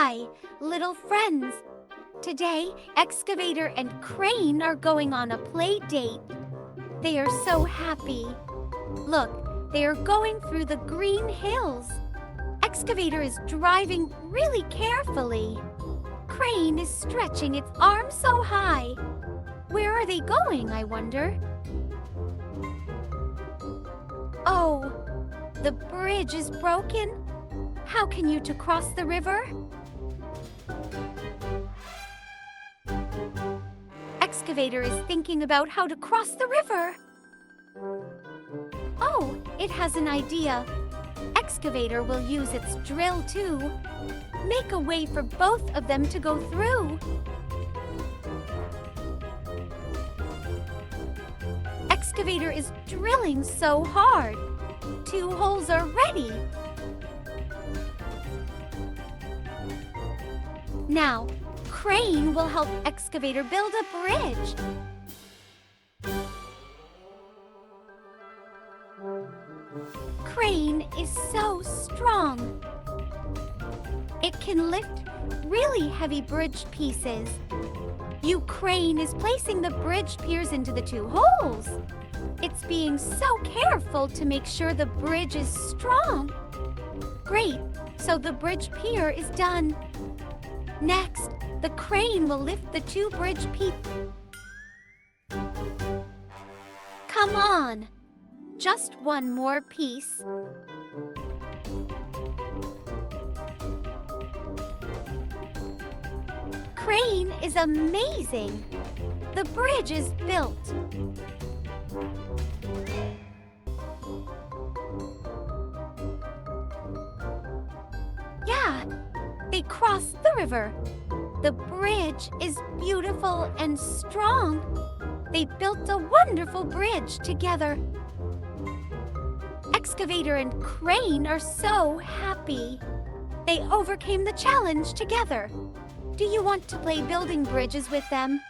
Hi, little friends. Today, Excavator and Crane are going on a play date. They are so happy. Look, they are going through the green hills. Excavator is driving really carefully. Crane is stretching its arms so high. Where are they going, I wonder? Oh, the bridge is broken? How can you two cross the river? Excavator is thinking about how to cross the river. Oh, it has an idea. Excavator will use its drill to make a way for both of them to go through. Excavator is drilling so hard. 2 holes are ready. Now, Crane will help Excavator build a bridge. Crane is so strong. It can lift really heavy bridge pieces. Crane is placing the bridge piers into the 2 holes. It's being so careful to make sure the bridge is strong. Great, so the bridge pier is done. Next, the crane will lift the 2 bridge pieces. Come on, just one more piece. Crane is amazing. The bridge is built. Yeah, they crossed the river. The bridge is beautiful and strong. They built a wonderful bridge together. Excavator and Crane are so happy. They overcame the challenge together. Do you want to play building bridges with them?